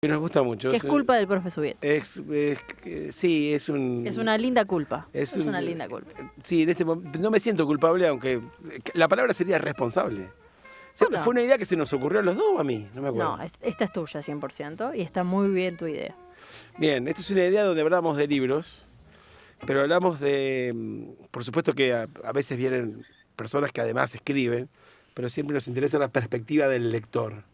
Que nos gusta mucho. Que es culpa del profe Subiet. Sí, es un... Es una linda culpa. Es un- una linda culpa. Sí, en este momento no me siento culpable, aunque la palabra sería responsable. Bueno. Fue una idea que se nos ocurrió a los dos o a mí, no me acuerdo. No, esta es tuya 100% y está muy bien tu idea. Bien, esta es una idea donde hablamos de libros, pero hablamos de... Por supuesto que a veces vienen personas que además escriben, pero siempre nos interesa la perspectiva del lector,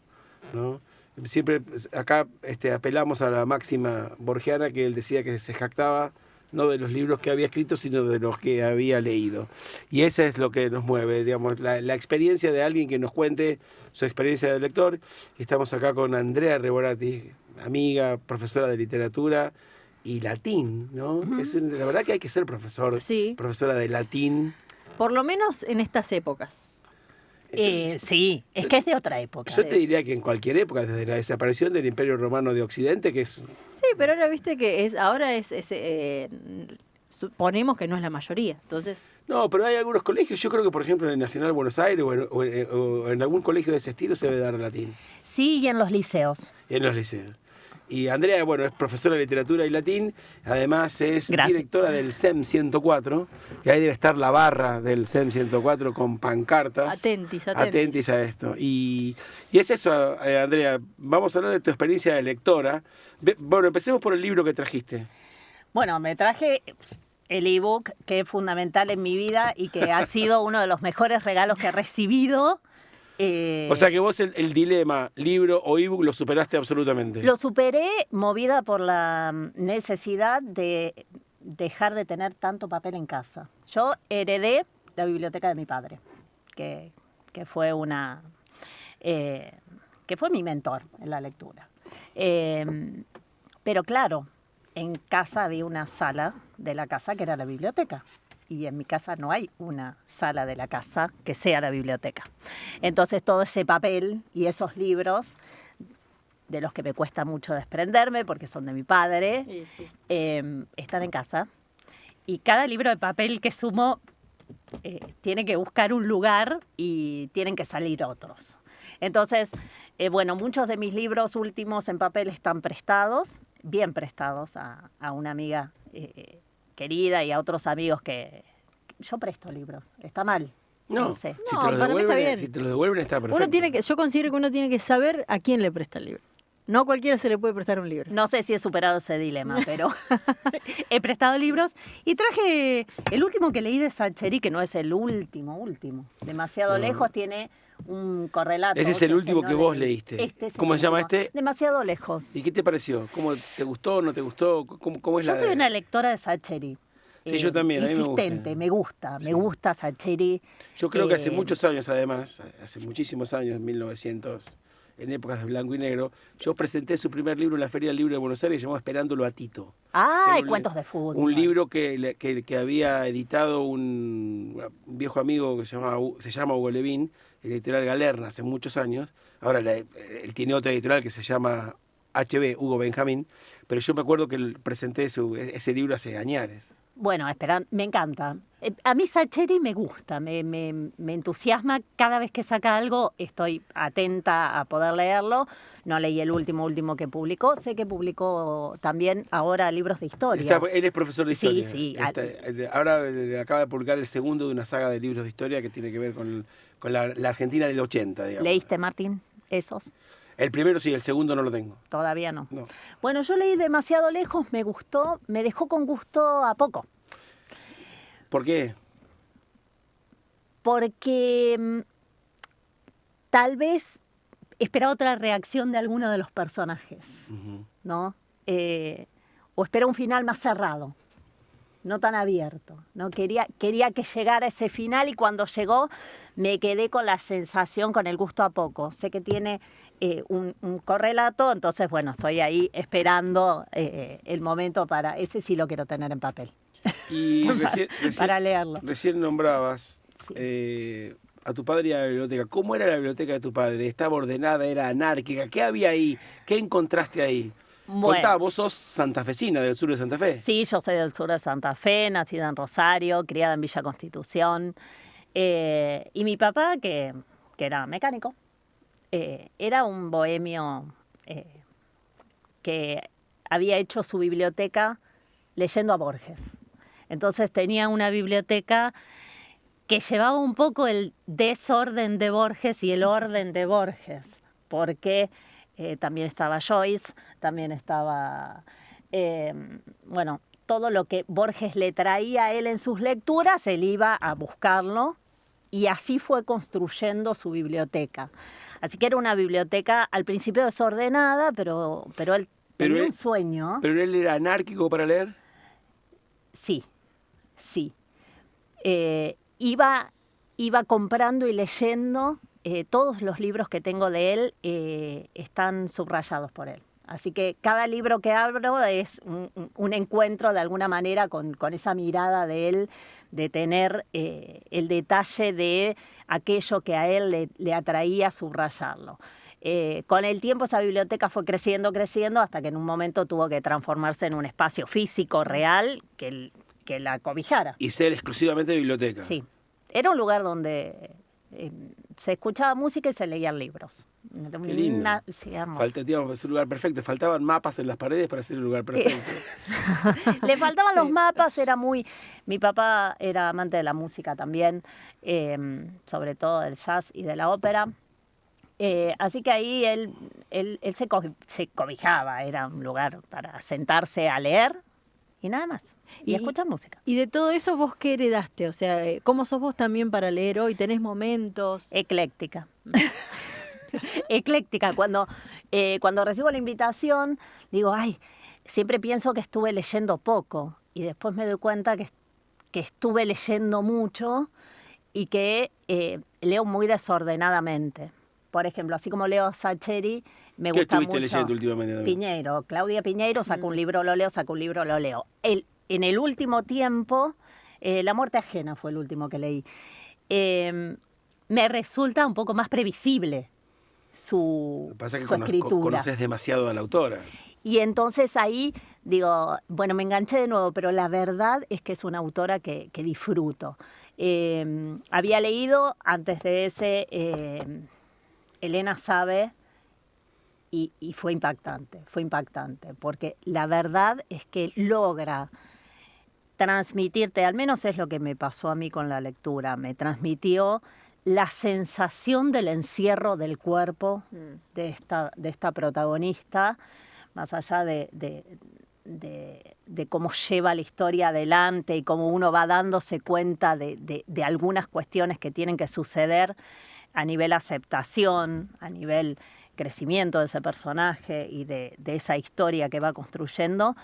¿no? Siempre acá apelamos a la máxima borgiana que él decía que se jactaba no de los libros que había escrito, sino de los que había leído. Y eso es lo que nos mueve, digamos, la experiencia de alguien que nos cuente su experiencia de lector. Estamos acá con Andrea Reborati, amiga, profesora de literatura y latín, ¿no? Uh-huh. La verdad que hay que ser profesora de latín. Por lo menos en estas épocas. Sí, es que es de otra época. Yo te diría que en cualquier época, desde la desaparición del Imperio Romano de Occidente, que es... Sí, pero ahora viste que suponemos que no es la mayoría, entonces... No, pero hay algunos colegios, yo creo que por ejemplo en el Nacional Buenos Aires o en algún colegio de ese estilo se debe dar latín. Sí, y en los liceos. En los liceos. Y Andrea, bueno, es profesora de literatura y latín, además es directora del SEM 104, y ahí debe estar la barra del SEM 104 con pancartas. Atentis a esto. Y es eso, Andrea, vamos a hablar de tu experiencia de lectora. Bueno, empecemos por el libro que trajiste. Bueno, me traje el ebook que es fundamental en mi vida y que ha sido uno de los mejores regalos que he recibido. O sea que vos el dilema, libro o ebook, lo superaste absolutamente. Lo superé movida por la necesidad de dejar de tener tanto papel en casa. Yo heredé la biblioteca de mi padre, que fue que fue mi mentor en la lectura. Pero claro, en casa había una sala de la casa que era la biblioteca. Y en mi casa no hay una sala de la casa que sea la biblioteca. Entonces todo ese papel y esos libros, de los que me cuesta mucho desprenderme porque son de mi padre, sí. Están en casa. Y cada libro de papel que sumo tiene que buscar un lugar y tienen que salir otros. Entonces, bueno, muchos de mis libros últimos en papel están prestados, bien prestados a una amiga querida y a otros amigos que yo presto libros. ¿Está mal? No sé. Si te lo devuelven está perfecto. Yo considero que uno tiene que saber a quién le presta el libro. No a cualquiera se le puede prestar un libro. No sé si he superado ese dilema, pero he prestado libros y traje el último que leí de Sacheri, que no es el último. Demasiado lejos, tiene un correlato. Ese es el último que vos leíste. ¿Cómo se llama este? Demasiado lejos. ¿Y qué te pareció? ¿Cómo te gustó, no te gustó? ¿Cómo es Yo soy una lectora de Sacheri. Sí, yo también. Insistente, me gusta Sacheri. Yo creo que hace muchos años, además, hace muchísimos años, 1900, en épocas de blanco y negro, yo presenté su primer libro en la Feria del Libro de Buenos Aires, llamado Esperándolo a Tito. Ah, y cuentos de fútbol. Un libro que había editado un viejo amigo que se llama Hugo Levín, el editorial Galerna, hace muchos años. Ahora él tiene otra editorial que se llama HB, Hugo Benjamín, pero yo me acuerdo que presenté ese libro hace años. Bueno, me encanta. A mí Sacheri me gusta, me entusiasma. Cada vez que saca algo estoy atenta a poder leerlo. No leí el último que publicó. Sé que publicó también ahora libros de historia. Él es profesor de historia. Sí. Ahora acaba de publicar el segundo de una saga de libros de historia que tiene que ver con la Argentina del 80, digamos. ¿Leíste, Martín, esos? El primero sí, el segundo no lo tengo. Todavía no. Bueno, yo leí Demasiado lejos, me gustó, me dejó con gusto a poco. ¿Por qué? Porque tal vez esperaba otra reacción de alguno de los personajes, ¿no? O esperaba un final más cerrado, no tan abierto, ¿no? Quería que llegara ese final y cuando llegó me quedé con la sensación, con el gusto a poco. Sé que tiene un correlato, entonces, bueno, estoy ahí esperando el momento para... Ese sí lo quiero tener en papel. Y para leerlo. Recién nombrabas a tu padre y a la biblioteca. ¿Cómo era la biblioteca de tu padre? ¿Estaba ordenada? ¿Era anárquica? ¿Qué había ahí? ¿Qué encontraste ahí? Bueno, Contá, vos sos santafesina, del sur de Santa Fe. Sí, yo soy del sur de Santa Fe, nacida en Rosario, criada en Villa Constitución. Y mi papá, que era mecánico, era un bohemio que había hecho su biblioteca leyendo a Borges. Entonces tenía una biblioteca que llevaba un poco el desorden de Borges y el orden de Borges, porque también estaba Joyce, también estaba, bueno, todo lo que Borges le traía a él en sus lecturas, él iba a buscarlo y así fue construyendo su biblioteca. Así que era una biblioteca al principio desordenada, pero él tenía un sueño. ¿Pero él era anárquico para leer? Sí. Iba comprando y leyendo. Todos los libros que tengo de él están subrayados por él. Así que cada libro que abro es un encuentro de alguna manera con esa mirada de él, de tener el detalle de aquello que a él le atraía subrayarlo. Con el tiempo esa biblioteca fue creciendo, hasta que en un momento tuvo que transformarse en un espacio físico real que la cobijara. Y ser exclusivamente biblioteca. Sí, era un lugar donde se escuchaba música y se leían libros. Qué lindo. Sí, hermoso. Es un lugar perfecto. Faltaban mapas en las paredes para hacer un lugar perfecto. Le faltaban los mapas, era muy... Mi papá era amante de la música también, sobre todo del jazz y de la ópera. Así que ahí él se cobijaba, era un lugar para sentarse a leer y nada más, y escuchar música. Y de todo eso, ¿vos qué heredaste? O sea, ¿cómo sos vos también para leer hoy? ¿Tenés momentos? Ecléctica. Ecléctica. Cuando recibo la invitación, digo, siempre pienso que estuve leyendo poco, y después me doy cuenta que estuve leyendo mucho y que leo muy desordenadamente. Por ejemplo, así como leo Sacheri, me gusta mucho. ¿Qué estuviste leyendo últimamente? Piñeiro, Claudia Piñeiro, saca un libro, lo leo, saca un libro, lo leo. En el último tiempo, La muerte ajena fue el último que leí. Me resulta un poco más previsible su escritura. Conoces demasiado a la autora. Y entonces ahí digo, bueno, me enganché de nuevo, pero la verdad es que es una autora que disfruto. Había leído antes de ese Elena Sabe y fue impactante, porque la verdad es que logra transmitirte, al menos es lo que me pasó a mí con la lectura, me transmitió la sensación del encierro del cuerpo de esta protagonista, más allá de cómo lleva la historia adelante y cómo uno va dándose cuenta de algunas cuestiones que tienen que suceder a nivel aceptación, a nivel crecimiento de ese personaje y de esa historia que va construyendo.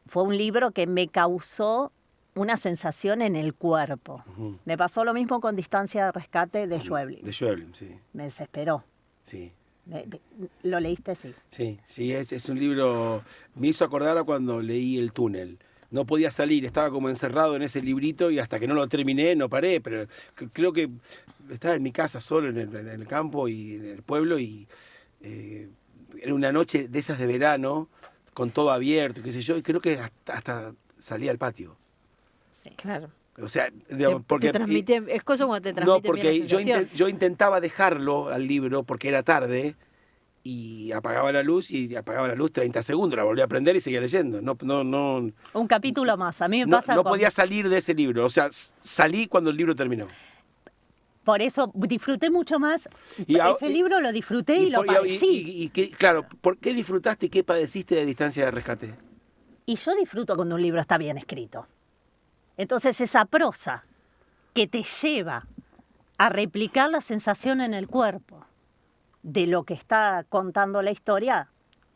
Fue un libro que me causó una sensación en el cuerpo. Uh-huh. Me pasó lo mismo con Distancia de Rescate de Schweblin. De Schweblin, sí. Me desesperó. Sí. ¿Lo leíste? Sí. Sí, es un libro... Me hizo acordar a cuando leí El túnel. No podía salir, estaba como encerrado en ese librito y hasta que no lo terminé no paré, pero creo que estaba en mi casa solo en el campo y en el pueblo y era una noche de esas de verano con todo abierto, qué sé yo, y creo que hasta salí al patio. Sí, claro. O sea, digamos, porque te transmite, es cosa como te transmite. No, porque yo intentaba dejarlo al libro porque era tarde y apagaba la luz 30 segundos, la volví a prender y seguía leyendo. No. Un capítulo más, a mí me pasa. No podía salir de ese libro, o sea, salí cuando el libro terminó. Por eso disfruté mucho más. Ese libro lo disfruté y lo padecí. Claro, ¿por qué disfrutaste y qué padeciste de Distancia de Rescate? Y yo disfruto cuando un libro está bien escrito. Entonces esa prosa que te lleva a replicar la sensación en el cuerpo de lo que está contando la historia,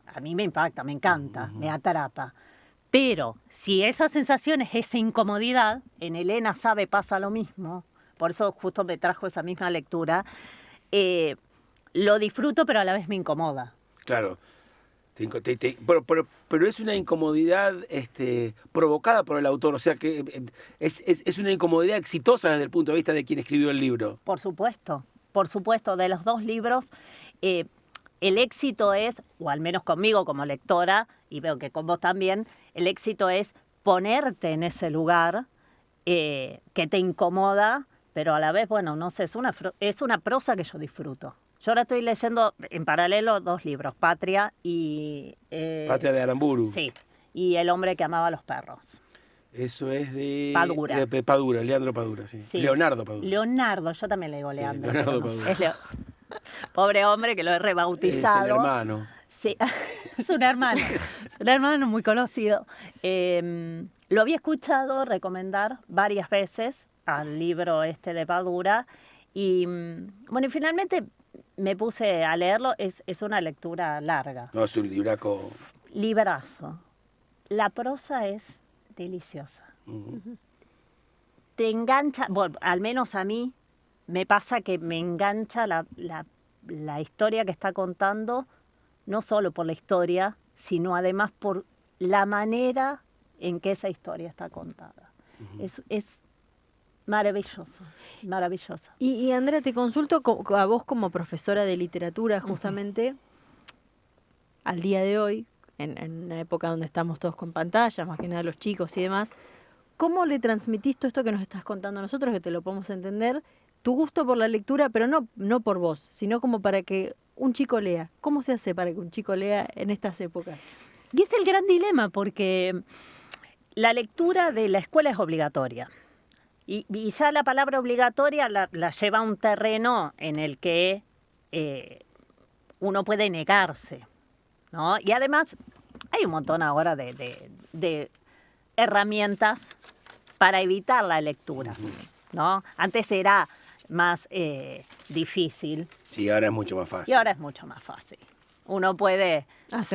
a mí me impacta, me encanta, me atrapa. Pero si esa sensación es esa incomodidad, en Elena Sabe pasa lo mismo, por eso justo me trajo esa misma lectura, lo disfruto pero a la vez me incomoda. Claro. Pero es una incomodidad provocada por el autor, o sea que es una incomodidad exitosa desde el punto de vista de quien escribió el libro. Por supuesto, de los dos libros, el éxito es, o al menos conmigo como lectora, y veo que con vos también, el éxito es ponerte en ese lugar que te incomoda, pero a la vez, bueno, no sé, es una prosa que yo disfruto. Yo ahora estoy leyendo en paralelo 2 libros, Patria y... Patria de Aramburu. Sí, y El hombre que amaba a los perros. Eso es de Padura. de Padura, Leandro Padura, sí. Sí. Leonardo Padura. Leonardo, yo también le digo Sí, Leandro. Leonardo pero no. Padura. Es pobre hombre que lo he Es rebautizado. el hermano. Sí, es un hermano muy conocido. Lo había escuchado recomendar varias veces al libro este de Padura y bueno, y finalmente me puse a leerlo. Es una lectura larga. No, es un libraco. Librazo. La prosa es deliciosa. Te engancha, bueno, al menos a mí me pasa que me engancha la historia que está contando, no solo por la historia, sino además por la manera en que esa historia está contada. Es maravilloso, maravillosa. Y Andrea, te consulto a vos como profesora de literatura, justamente, al día de hoy, en una época donde estamos todos con pantallas, más que nada los chicos y demás, ¿cómo le transmitís todo esto que nos estás contando a nosotros, que te lo podemos entender, tu gusto por la lectura, pero no por vos, sino como para que un chico lea? ¿Cómo se hace para que un chico lea en estas épocas? Y es el gran dilema, porque la lectura de la escuela es obligatoria. Y ya la palabra obligatoria la lleva a un terreno en el que uno puede negarse, ¿no? Y además hay un montón ahora de herramientas para evitar la lectura, ¿no? Antes era más difícil. Sí, ahora es mucho más fácil. Y ahora es mucho más fácil. Uno puede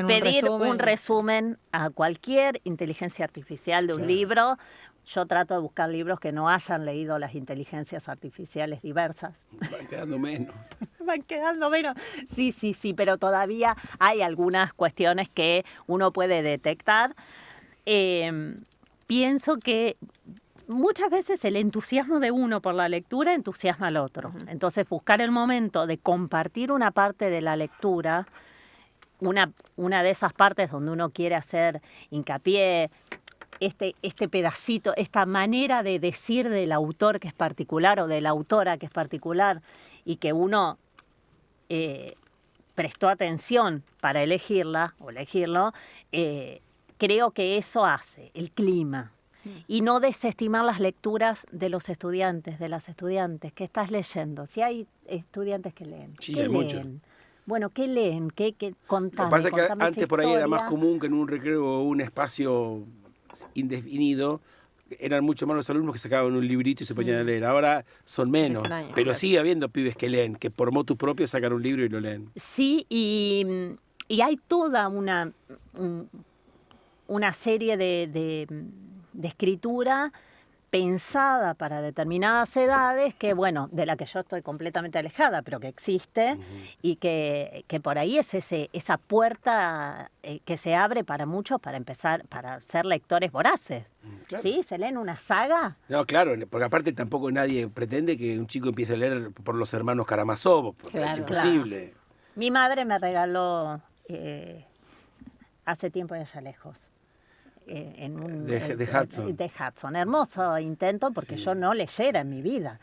pedir un resumen a cualquier inteligencia artificial de un libro. Yo trato de buscar libros que no hayan leído las inteligencias artificiales diversas. Van quedando menos. Van quedando menos. Sí, pero todavía hay algunas cuestiones que uno puede detectar. Pienso que muchas veces el entusiasmo de uno por la lectura entusiasma al otro. Entonces, buscar el momento de compartir una parte de la lectura, una de esas partes donde uno quiere hacer hincapié, este pedacito, esta manera de decir del autor que es particular o de la autora que es particular y que uno prestó atención para elegirla o elegirlo, creo que eso hace el clima. Y no desestimar las lecturas de los estudiantes, de las estudiantes. ¿Qué estás leyendo? Si hay estudiantes que leen. Sí, ¿Qué hay leen? muchos. Bueno, ¿qué leen? Contame, Lo que pasa es que contame antes esa por ahí era más historia. común que en un recreo o un espacio indefinido eran mucho más los alumnos que sacaban un librito y se ponían a leer. Ahora son menos, Extraño, pero claro. sigue habiendo pibes que leen, que por motu propio sacan un libro y lo leen. Sí, y hay toda una serie de escritura pensada para determinadas edades que, bueno, de la que yo estoy completamente alejada, pero que existe y que por ahí es esa puerta que se abre para muchos para empezar, para ser lectores voraces. Claro. ¿Sí? ¿Se leen una saga? No, claro, porque aparte tampoco nadie pretende que un chico empiece a leer por los hermanos Karamazov, porque es Claro. imposible. Mi madre me regaló hace tiempo y allá lejos. De Hudson. De Hudson. Hermoso intento porque yo no leyera en mi vida.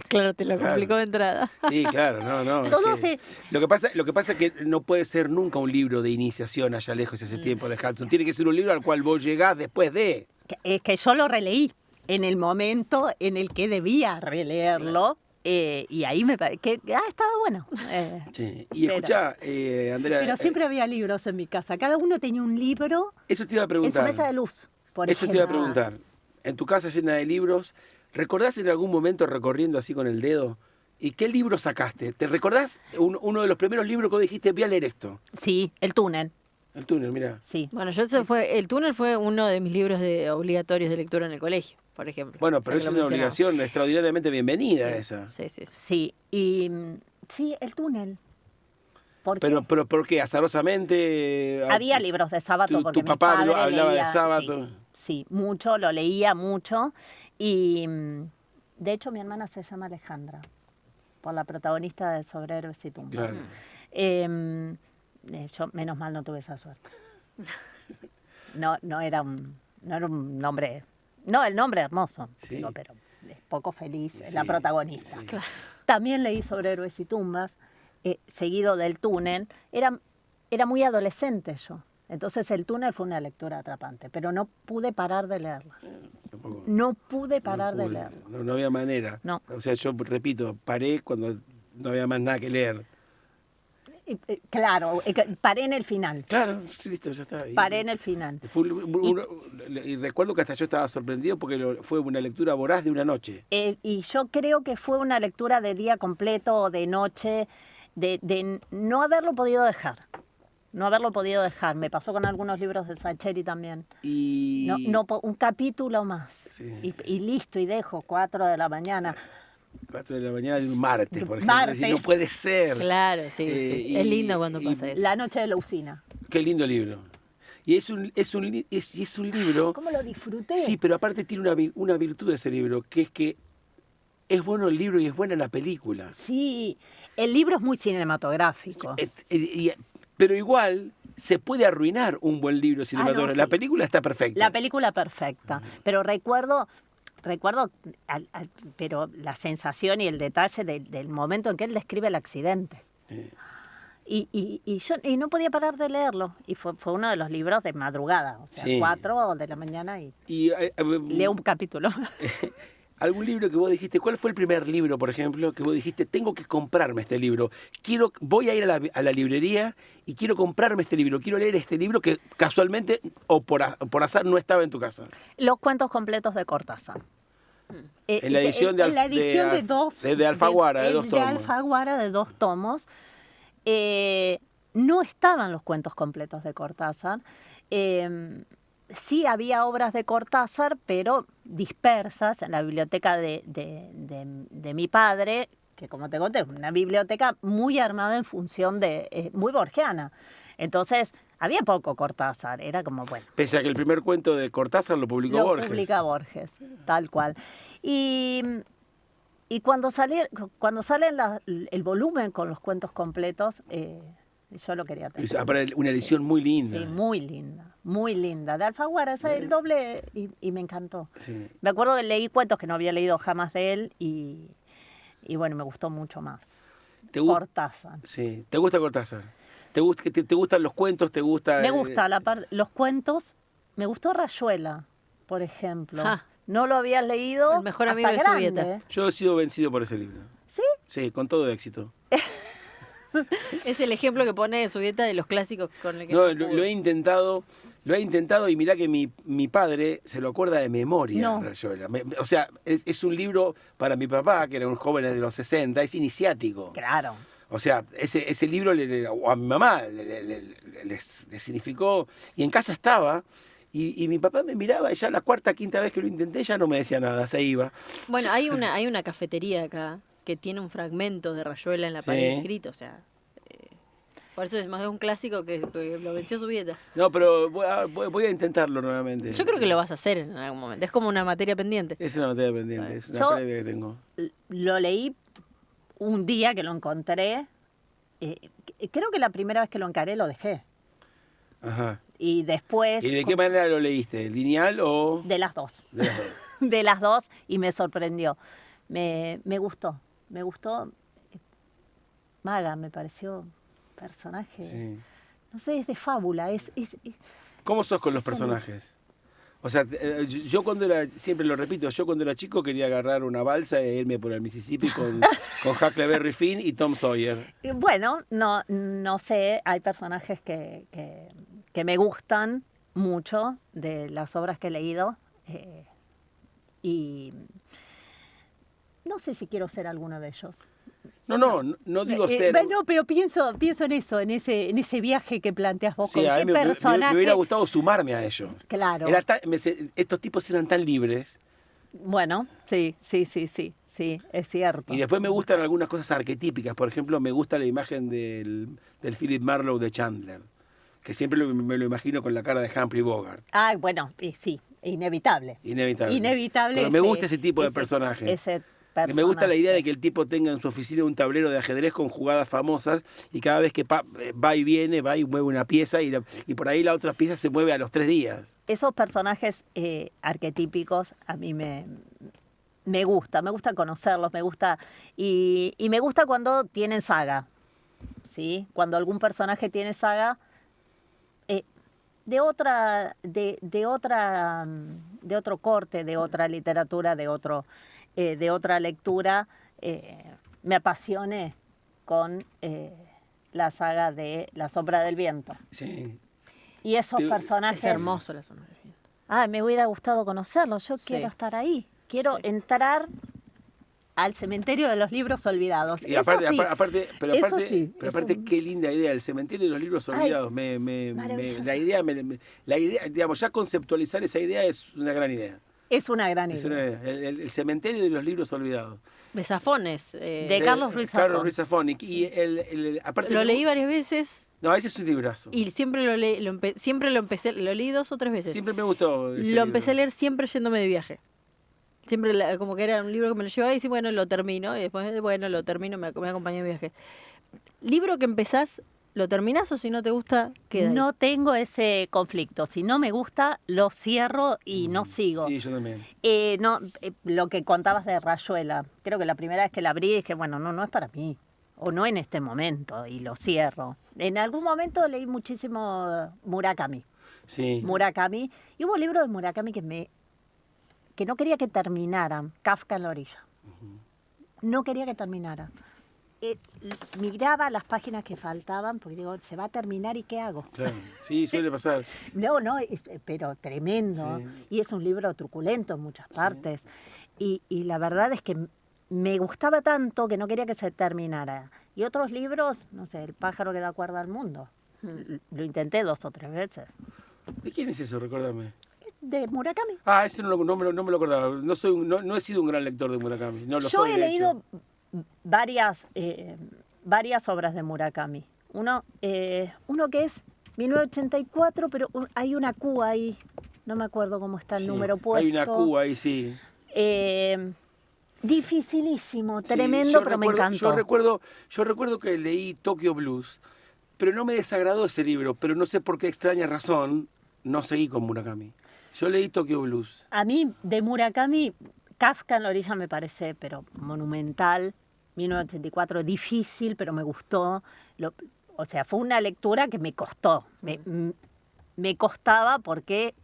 Claro, te lo Claro. complicó de entrada. Sí, claro, no. es Todo que- se- lo que pasa es que no puede ser nunca un libro de iniciación allá lejos ese tiempo de Hudson. Tiene que ser un libro al cual vos llegás después de. Es que yo lo releí en el momento en el que debía releerlo. Y ahí me parece que estaba bueno. Sí. Y Pero- escuchá, Andrea. Pero siempre había libros en mi casa. Cada uno tenía un libro Eso te iba a en su preguntar. mesa de luz, por Eso te ejemplo. iba a preguntar. En tu casa llena de libros, ¿recordás en algún momento recorriendo así con el dedo? ¿Y qué libro sacaste? ¿Te recordás uno de los primeros libros que vos dijiste, voy a leer esto? Sí, El túnel. El túnel, mira. Sí. Bueno, El túnel fue uno de mis libros obligatorios de lectura en el colegio, por ejemplo. Bueno, pero Ya es que lo una mencionaba. obligación extraordinariamente bienvenida esa. Sí. Sí. Y sí, El túnel. ¿Por qué? Pero ¿por qué? ¿Azarosamente? Había libros de Sábato tu porque mi papá padre hablaba leía, de Sábato. Sí, mucho, lo leía mucho. Y de hecho mi hermana se llama Alejandra, por la protagonista de Sobre Héroes y Tumbas. Claro. Yo menos mal no tuve esa suerte. No era un nombre, no, el nombre hermoso, Sí. digo, pero es poco feliz Sí, la protagonista. sí. Claro. También leí sobre Héroes y Tumbas, seguido del Túnel. Era muy adolescente yo. Entonces el Túnel fue una lectura atrapante, pero no pude parar de leerla. Tampoco. No pude parar No de pude, leerla. no había manera. No. O sea, yo repito, paré cuando no había más nada que leer. Claro, paré en el final. Claro, listo, ya está. Paré en el final. Y recuerdo que hasta yo estaba sorprendido porque fue una lectura voraz de una noche. Y yo creo que fue una lectura de día completo o de noche, de no haberlo podido dejar. No haberlo podido dejar. Me pasó con algunos libros de Sacheri también. Y... Un capítulo más. Sí. Y listo, y dejo 4 de la mañana. 4 de la mañana de un martes, por ejemplo. Martes. Decir, no puede ser. Claro, sí. Es lindo cuando pasa eso. La noche de la usina. Qué lindo libro. Y es un libro... ¿Cómo lo disfruté? Sí, pero aparte tiene una virtud de ese libro, que es bueno el libro y es buena la película. Sí, el libro es muy cinematográfico. Pero igual se puede arruinar un buen libro cinematográfico. no, sí. La película está perfecta. La película perfecta. Pero recuerdo pero la sensación y el detalle del momento en que él describe el accidente. Sí. Y no podía parar de leerlo. Y fue uno de los libros de madrugada, o sea, Sí. 4 de la mañana y leo un capítulo. ¿Algún libro que vos dijiste, cuál fue el primer libro, por ejemplo, que vos dijiste, tengo que comprarme este libro? Voy a ir a la librería y quiero comprarme este libro, quiero leer este libro que casualmente o por azar no estaba en tu casa? Los cuentos completos de Cortázar. En la edición de Alfaguara, de 2 tomos. De Alfaguara, de 2 tomos. No estaban los cuentos completos de Cortázar. Sí había obras de Cortázar, pero dispersas en la biblioteca de mi padre, que como te conté, es una biblioteca muy armada en función muy borgiana. Entonces, había poco Cortázar, era como, bueno. Pese a que el primer cuento de Cortázar lo publicó Borges. Lo publica Borges, tal cual. Y cuando sale el volumen con los cuentos completos, yo lo quería tener. Una edición muy linda. Sí, muy linda, muy linda. De Alfaguara, el doble, y me encantó. Sí. Me acuerdo que leí cuentos que no había leído jamás de él, y bueno, me gustó mucho más. Cortázar. Sí, ¿te gusta Cortázar? ¿Te gustan los cuentos? ¿Te gusta? Me gusta los cuentos. Me gustó Rayuela, por ejemplo. No lo habías leído. El mejor hasta amigo de grande. Subieta. Yo he sido vencido por ese libro. ¿Sí? Sí, con todo éxito. Es el ejemplo que pone Subieta de los clásicos con el que No, no pudo. lo he intentado y mirá que mi padre se lo acuerda de memoria. No. Rayuela. O sea, es un libro para mi papá, que era un joven de los 60, es iniciático. Claro. O sea, ese libro o a mi mamá le significó, y en casa estaba, y mi papá me miraba, y ya la 4ª, 5ª vez que lo intenté, ya no me decía nada, se iba. Bueno, hay una cafetería acá que tiene un fragmento de Rayuela en la pared escrito, o sea, por eso es más de un clásico que lo venció Subieta. No, pero voy a intentarlo nuevamente. Yo creo que lo vas a hacer en algún momento, es como una materia pendiente. Es una materia pendiente, es una previa que tengo. Lo leí un día que lo encontré. Creo que la primera vez que lo encaré lo dejé. Ajá. Y después... ¿Y de qué manera lo leíste? ¿Lineal o...? De las dos. De las dos. De las dos, y me sorprendió. Me gustó. Maga, me pareció personaje... Sí. No sé, es de fábula. ¿Cómo sos con los personajes? O sea, yo siempre lo repito, yo cuando era chico quería agarrar una balsa e irme por el Mississippi con Huckleberry Finn y Tom Sawyer. Bueno, no sé, hay personajes que me gustan mucho de las obras que he leído, y no sé si quiero ser alguno de ellos. No digo ser... No, pero pienso en eso, en ese viaje que planteas vos. Sí, con a qué mí me personaje. hubiera gustado sumarme a ellos. Claro. Estos tipos eran tan libres. Bueno, sí, es cierto. Y después me gustan algunas cosas arquetípicas. Por ejemplo, me gusta la imagen del Philip Marlowe de Chandler, que siempre me lo imagino con la cara de Humphrey Bogart. Ah, bueno, sí, inevitable. Pero me gusta ese tipo de personaje. Me gusta la idea de que el tipo tenga en su oficina un tablero de ajedrez con jugadas famosas, y cada vez que va y viene, va y mueve una pieza, y por ahí la otra pieza se mueve a los 3 días. Esos personajes arquetípicos a mí me gusta conocerlos, me gusta, y me gusta cuando tienen saga, ¿sí? Cuando algún personaje tiene saga, de otro corte, de otra literatura, de otra lectura, me apasioné con la saga de La sombra del viento. Sí. Y esos personajes... Es hermoso La sombra del viento. Me hubiera gustado conocerlos, yo quiero estar ahí, quiero entrar al cementerio de los libros olvidados. Y aparte, Eso sí, pero eso aparte, sí, pero eso- aparte qué linda idea, el cementerio de los libros olvidados. maravilloso. La idea, digamos, ya conceptualizar esa idea es una gran idea. es una gran Es idea. una idea. El cementerio de los libros olvidados. De Safones. De Carlos Ruiz Zafón. Carlos Ruiz Zafón. Y aparte Lo leí varias veces No, ese es un librazo. y siempre siempre lo empecé, lo leí 2 o 3 veces. Siempre me gustó ese Lo empecé a libro. leer siempre yéndome de viaje. Siempre como que era un libro que me lo llevaba y decía, bueno, lo termino. Y después, bueno, lo termino, me acompañó en viaje. Libro que empezás, ¿lo terminás o si no te gusta, queda ahí? No tengo ese conflicto. Si no me gusta, lo cierro y no sigo. Sí, yo también. Lo que contabas de Rayuela, creo que la primera vez que la abrí dije, bueno, no es para mí. O no en este momento, y lo cierro. En algún momento leí muchísimo Murakami. Sí. Murakami. Y hubo libros de Murakami que no quería que terminaran. Kafka en la orilla. No quería que terminara. Miraba las páginas que faltaban porque digo, se va a terminar y ¿qué hago? Claro. Sí, suele pasar. No, pero tremendo. Sí. Y es un libro truculento en muchas partes. Y la verdad es que me gustaba tanto que no quería que se terminara. Y otros libros, no sé, El pájaro que da cuerda al mundo. Lo intenté 2 o 3 veces. ¿De quién es eso? Recuérdame. De Murakami. Ese no me lo acordaba. No he sido un gran lector de Murakami. No lo Yo soy, he de leído hecho. varias obras de Murakami. Uno que es 1984, pero hay una Q ahí. No me acuerdo cómo está el Sí, número puesto. Hay una Q ahí, sí. Dificilísimo, Sí, tremendo, pero me encantó. Yo recuerdo que leí Tokyo Blues, pero no me desagradó ese libro, pero no sé por qué extraña razón no seguí con Murakami. Yo leí Tokyo Blues. A mí, de Murakami, Kafka en la orilla me parece, pero monumental. 1984, difícil, pero me gustó. O sea, fue una lectura que me costó. Me costaba porque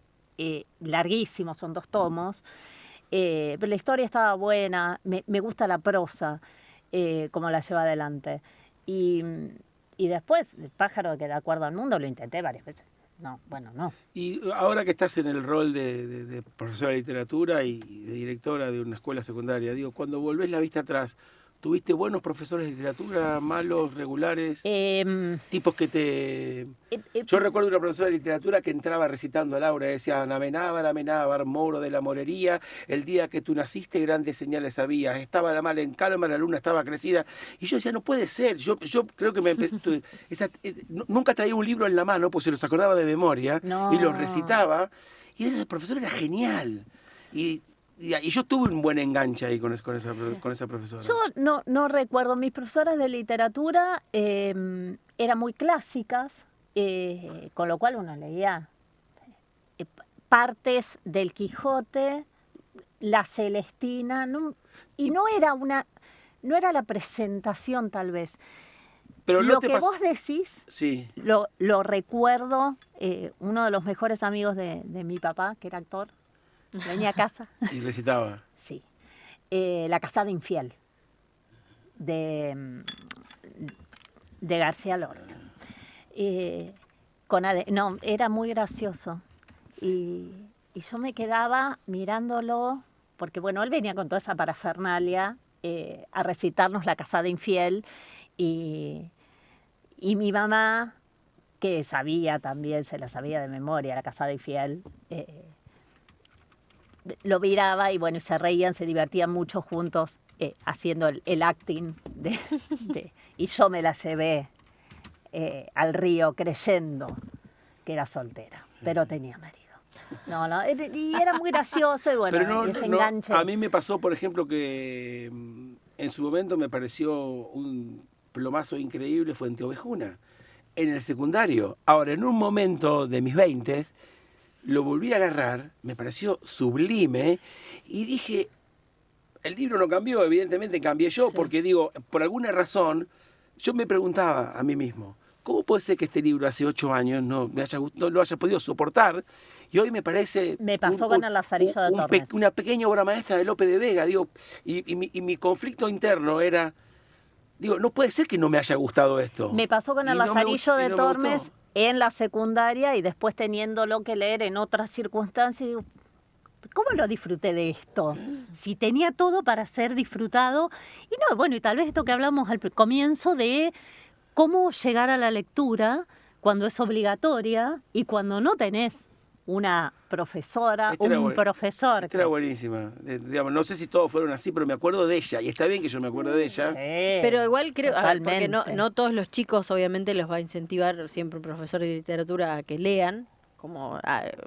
larguísimo, son 2 tomos. Pero la historia estaba buena, me gusta la prosa, como la lleva adelante. Y después, El pájaro que da cuerda al mundo, lo intenté varias veces. No. Y ahora que estás en el rol de profesora de literatura y de directora de una escuela secundaria, digo, cuando volvés la vista atrás, ¿tuviste buenos profesores de literatura, malos, regulares? Tipos que te... Yo recuerdo una profesora de literatura que entraba recitando a Laura y decía, amenábar, moro de la morería, el día que tú naciste grandes señales había, estaba la mal en calma, la luna estaba crecida. Y yo decía, no puede ser, yo creo que nunca traía un libro en la mano, pues se los acordaba de memoria, No. y los recitaba, y ese profesor era genial. Y yo tuve un buen enganche ahí con esa profesora. Yo no recuerdo, mis profesoras de literatura eran muy clásicas, con lo cual uno leía partes del Quijote, la Celestina, y no era la presentación tal vez. Pero Lo que vos decís, sí. lo recuerdo, uno de los mejores amigos de mi papá, que era actor, venía a casa. Y recitaba. Sí. La casada infiel, de García Lorca. Era muy gracioso. Y yo me quedaba mirándolo, porque bueno, él venía con toda esa parafernalia a recitarnos La casada infiel. Y mi mamá, que sabía también, se la sabía de memoria, La casada infiel, lo miraba y bueno, se reían, se divertían mucho juntos haciendo el acting y yo me la llevé al río creyendo que era soltera, pero tenía marido. Y era muy gracioso y bueno, Pero ese enganche. A mí me pasó, por ejemplo, que en su momento me pareció un plomazo increíble Fuente Ovejuna, en el secundario. Ahora, en un momento de mis 20 lo volví a agarrar, me pareció sublime, y dije, el libro no cambió, evidentemente cambié yo, Sí. porque digo, por alguna razón, yo me preguntaba a mí mismo, ¿cómo puede ser que este libro hace 8 años no lo haya podido soportar? Y hoy me parece... Me pasó con El Lazarillo de Tormes. una pequeña obra maestra de Lope de Vega, digo, y mi conflicto interno era, digo, no puede ser que no me haya gustado esto. Me pasó con Y El no me Lazarillo gustó, y de no me Tormes gustó. en la secundaria y después teniéndolo que leer en otras circunstancias. Digo, ¿cómo lo disfruté de esto? Si tenía todo para ser disfrutado. Y no, bueno, y tal vez esto que hablamos al comienzo de cómo llegar a la lectura cuando es obligatoria y cuando no tenés una profesora, Esta era un buena- profesor. Esta era buenísima. Digamos, no sé si todos fueron así, pero me acuerdo de ella. Y está bien que yo me acuerdo de ella. Pero igual creo, a ver, porque no, totalmente. no todos los chicos obviamente los va a incentivar siempre un profesor de literatura a que lean, como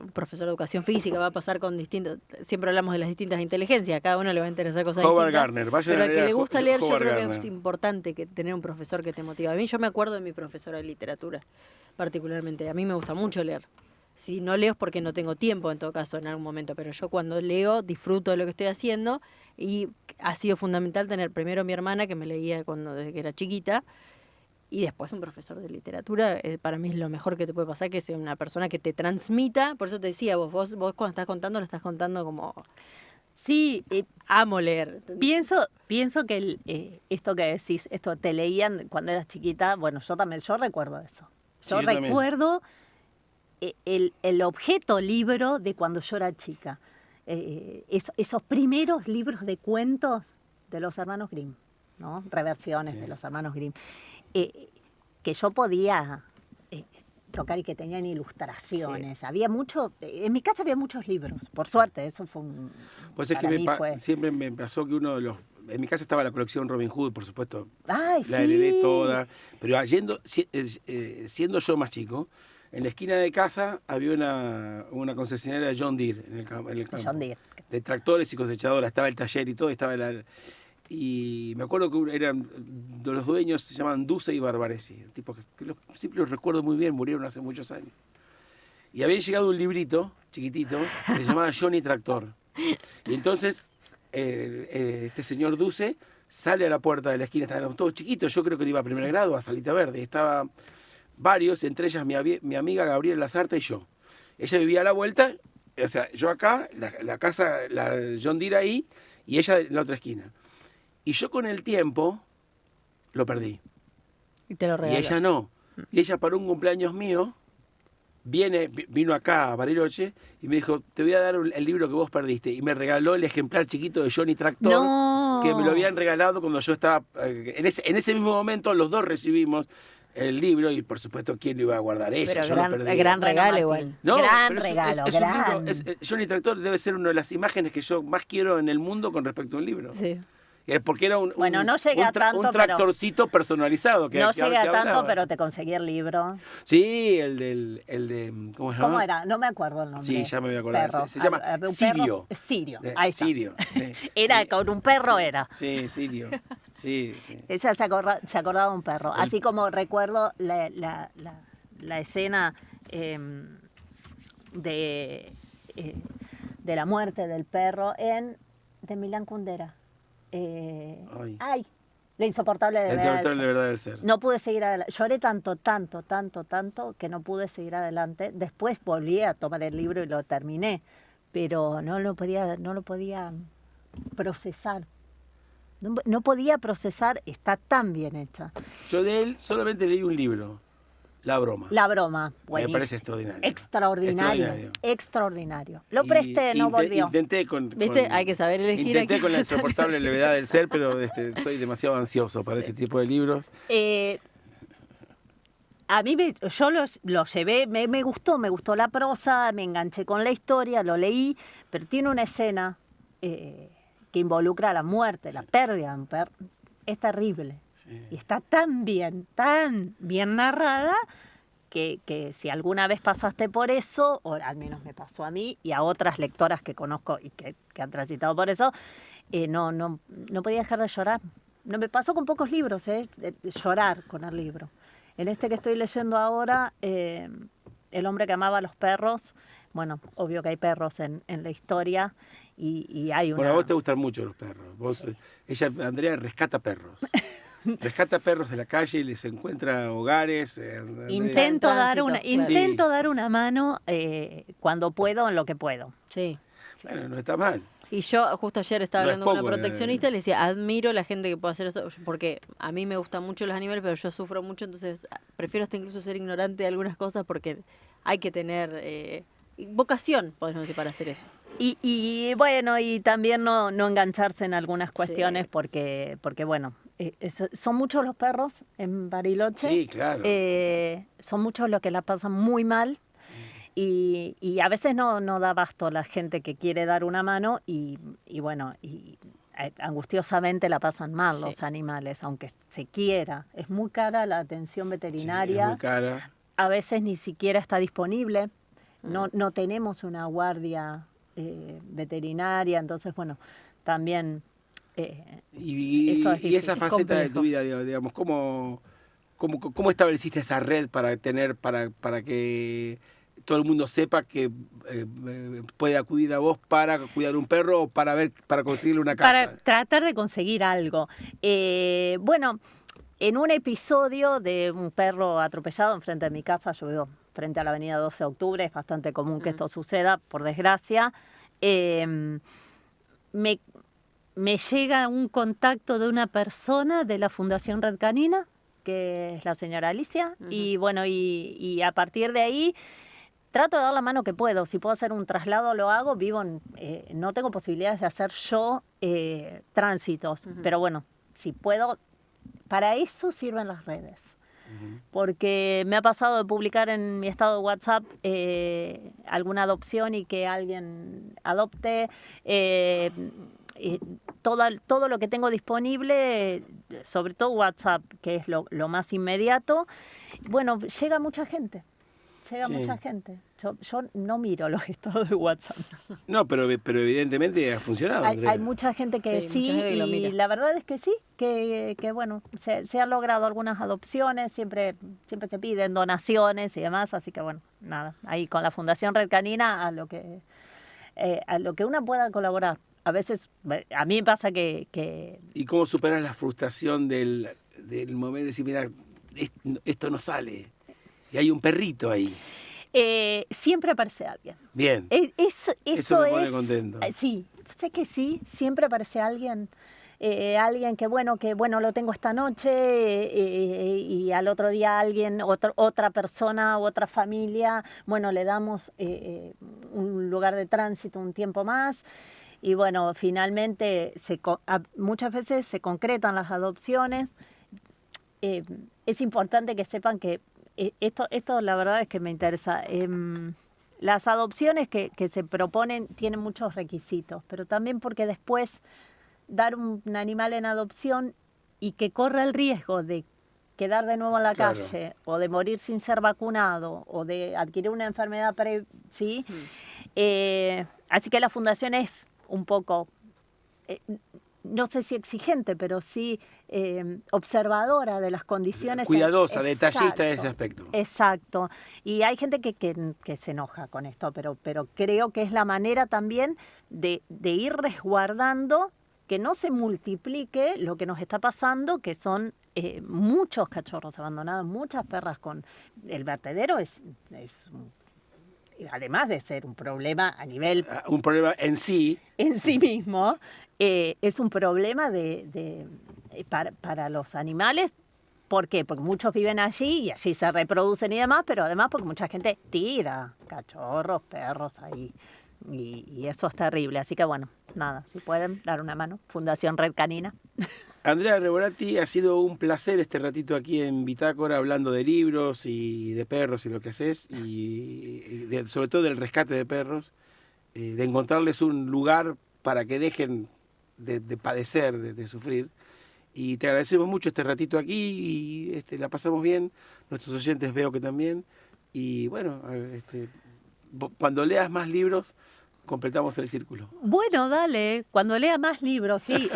un profesor de educación física va a pasar con distintos, siempre hablamos de las distintas inteligencias, a cada uno le va a interesar cosas Howard distintas. Gardner, vayan Pero a al que leer a le gusta leer yo Howard creo que Gardner. es importante que tener un profesor que te motiva. A mí yo me acuerdo de mi profesora de literatura, particularmente. A mí me gusta mucho leer. Si no leo es porque no tengo tiempo en todo caso en algún momento, pero yo cuando leo disfruto de lo que estoy haciendo y ha sido fundamental tener primero mi hermana que me leía desde que era chiquita y después un profesor de literatura. Para mí es lo mejor que te puede pasar, que sea una persona que te transmita. Por eso te decía, vos cuando estás contando lo estás contando como Sí, amo leer. pienso que esto que decís, esto te leían cuando eras chiquita, bueno, yo también, yo recuerdo eso. Sí, Yo yo también. recuerdo el objeto libro de cuando yo era chica. Esos primeros libros de cuentos de los hermanos Grimm, ¿no? Reversiones Sí. de los hermanos Grimm, que yo podía tocar y que tenían ilustraciones. Había mucho, en mi casa había muchos libros, por suerte, eso fue un... Pues es que para mí fue... siempre me pasó que uno de los... En mi casa estaba la colección Robin Hood, por supuesto. ¡Ay, La sí! heredé toda. Pero siendo yo más chico, en la esquina de casa había una concesionaria John Deere en el campo. John Deere. De tractores y cosechadoras. Estaba el taller y todo. Y me acuerdo que eran de los dueños, se llamaban Duce y Barbaresi. Tipo que siempre los recuerdo muy bien, murieron hace muchos años. Y había llegado un librito chiquitito que se llamaba Johnny Tractor. Y entonces este señor Duce sale a la puerta de la esquina, estaban todos chiquitos, yo creo que iba a primer grado, a Salita Verde. Estaban varios, entre ellas mi amiga Gabriela Lazarta y yo. Ella vivía a la vuelta, o sea, yo acá, la casa, la John Deere ahí, y ella en la otra esquina. Y yo con el tiempo lo perdí. Y te lo Y regalo. ella no. Y ella para un cumpleaños mío vino acá a Bariloche y me dijo, te voy a dar el libro que vos perdiste. Y me regaló el ejemplar chiquito de Johnny Tractor, ¡No! que me lo habían regalado cuando yo estaba... en ese mismo momento los dos recibimos el libro y por supuesto, ¿quién lo iba a guardar? Ella, Pero yo lo perdí. gran Bueno, regalo Martín, igual. No, gran pero regalo, es un gran. libro, Johnny Tractor debe ser una de las imágenes que yo más quiero en el mundo con respecto a un libro. Sí. Porque era Bueno, no llegué a tanto, un tractorcito personalizado. No llegué a tanto, hablaba. pero te conseguí el libro. Sí, el de ¿cómo se llama? ¿Cómo era? No me acuerdo el nombre. Sí, ya me voy a acordar. Perro. Se llama Un perro. Sirio. Sirio, ahí está. Sirio, sí. Era Sí. con un perro, era. Sí, Sirio. Sí, sí. Ella se acordaba de un perro. El- Así como recuerdo la escena de la muerte del perro de Milán Kundera. Ay. La insoportable de El verdad. insoportable de verdad del ser. No pude seguir adelante. Lloré tanto que no pude seguir adelante. Después volví a tomar el libro y lo terminé, pero no lo podía procesar. No podía procesar, está tan bien hecha. Yo de él solamente leí un libro, La Broma. La broma, Me buenísimo. parece extraordinario. Extraordinario. Lo Y presté, no volvió. Intenté ¿Viste? Hay que saber elegir Intenté aquí. con la insoportable levedad del ser, pero soy demasiado ansioso para ese tipo de libros. A mí yo lo llevé, me gustó la prosa, me enganché con la historia, lo leí, pero tiene una escena que involucra la muerte, la pérdida de un perro. Es terrible. Sí. Y está tan bien narrada, que si alguna vez pasaste por eso, o al menos me pasó a mí y a otras lectoras que conozco y que han transitado por eso, no podía dejar de llorar. No me pasó con pocos libros, llorar con el libro. En este que estoy leyendo ahora, el hombre que amaba a los perros. Bueno, obvio que hay perros en la historia y hay una... Bueno, a vos te gustan mucho los perros. Ella, Andrea, rescata perros. Rescata perros de la calle y les encuentra hogares. Intento Tránsito, dar una mano cuando puedo, en lo que puedo. Sí. Bueno, no está mal. Y yo justo ayer estaba No es hablando con poco, una proteccionista y le decía, admiro la gente que puede hacer eso, porque a mí me gustan mucho los animales, pero yo sufro mucho, entonces prefiero hasta incluso ser ignorante de algunas cosas porque hay que tener vocación, podemos decir, para hacer eso. Y bueno, y también no engancharse en algunas cuestiones Sí. porque bueno, son muchos los perros en Bariloche. Sí, claro. Son muchos los que la pasan muy mal. Y a veces no da abasto la gente que quiere dar una mano y bueno, angustiosamente la pasan mal Sí. los animales, aunque se quiera. Es muy cara la atención Sí, veterinaria. es muy cara. A veces ni siquiera está disponible. No tenemos una guardia veterinaria, entonces bueno, también eso es Y esa difícil, faceta de complejo. tu vida, digamos, ¿cómo estableciste esa red para que todo el mundo sepa que puede acudir a vos para cuidar un perro o para conseguirle una casa? Para tratar de conseguir algo. Bueno, en un episodio de un perro atropellado enfrente de mi casa, yo vivo frente a la avenida 12 de octubre, es bastante común que esto suceda, por desgracia, me llega un contacto de una persona de la Fundación Red Canina, que es la señora Alicia, y bueno, y a partir de ahí trato de dar la mano que puedo. Si puedo hacer un traslado, lo hago. No tengo posibilidades de hacer yo tránsitos, pero bueno, si puedo, para eso sirven las redes. Porque me ha pasado de publicar en mi estado de WhatsApp alguna adopción y que alguien adopte. Todo lo que tengo disponible, sobre todo WhatsApp, que es lo más inmediato, bueno, llega mucha gente. Llega Sí. mucha gente. Yo no miro los estados de WhatsApp. No, pero evidentemente ha funcionado, Andrea. Hay mucha gente que Sí, sí, mucha gente que lo y mira. la verdad es que sí, que bueno, se han logrado algunas adopciones, siempre se piden donaciones y demás, así que bueno, nada, ahí con la Fundación Red Canina a lo que uno pueda colaborar. A veces, a mí me pasa que ¿Y cómo superas la frustración del momento de decir, mira, esto no sale? Y hay un perrito ahí. siempre aparece alguien. Bien. Eso me pone es contento. Sí, sé que sí, siempre aparece alguien. Alguien que bueno lo tengo esta noche y al otro día otra persona, otra familia, bueno, le damos un lugar de tránsito un tiempo más y bueno, finalmente muchas veces se concretan las adopciones. Es importante que sepan que esto la verdad es que me interesa. Las adopciones que se proponen tienen muchos requisitos, pero también porque después dar un animal en adopción y que corra el riesgo de quedar de nuevo en la Claro. calle o de morir sin ser vacunado o de adquirir una enfermedad ¿sí? Así que la fundación es un poco, no sé si exigente, pero sí observadora de las condiciones. Cuidadosa, detallista Exacto, de ese aspecto. Exacto. Y hay gente que se enoja con esto, pero creo que es la manera también de ir resguardando que no se multiplique lo que nos está pasando, que son muchos cachorros abandonados, muchas perras con... El vertedero además de ser un problema a nivel... Un problema en sí. En sí mismo, es un problema para los animales. ¿Por qué? Porque muchos viven allí y allí se reproducen y demás, pero además porque mucha gente tira cachorros, perros ahí. Y eso es terrible. Así que bueno, nada, si pueden dar una mano. Fundación Red Canina. Andrea Revolati, ha sido un placer este ratito aquí en Bitácora hablando de libros y de perros y lo que haces, y sobre todo del rescate de perros, de encontrarles un lugar para que dejen de padecer, de sufrir. Y te agradecemos mucho este ratito aquí y la pasamos bien. Nuestros oyentes veo que también. Y bueno, cuando leas más libros, completamos el círculo. Bueno, dale, cuando lea más libros, sí.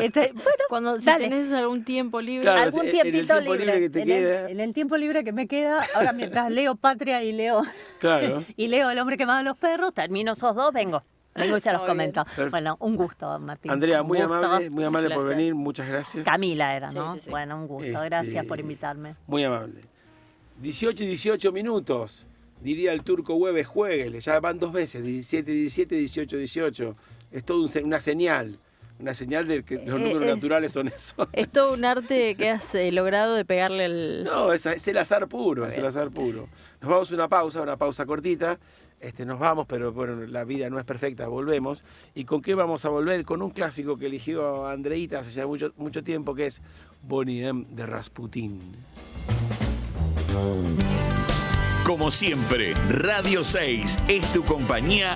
Bueno, Si dale. tenés algún tiempo libre. Claro, Algún en el tiempito tiempo libre que te queda. En el tiempo libre que me queda, ahora mientras leo Patria y leo Claro. y leo El hombre que amaba a los perros, termino esos dos, vengo y se los Muy comento. bien. Bueno, un gusto, Martín. Andrea, Un muy gusto. amable por placer. venir, muchas gracias. Camila era, Sí, ¿no? sí, sí. Bueno, un gusto. Gracias por invitarme. Muy amable. 18 y 18 minutos, diría el turco Hueves, jueguele. Ya van 2 veces, 17, 17, 18, 18. Es todo una señal de que los números naturales son eso. Es todo un arte que has logrado de pegarle el... No, es el azar puro, es el azar puro. Nos vamos a una pausa cortita. Nos vamos, pero bueno, la vida no es perfecta, volvemos. ¿Y con qué vamos a volver? Con un clásico que eligió Andreita hace ya mucho tiempo, que es Bonnie M. de Rasputín. Como siempre, Radio 6 es tu compañía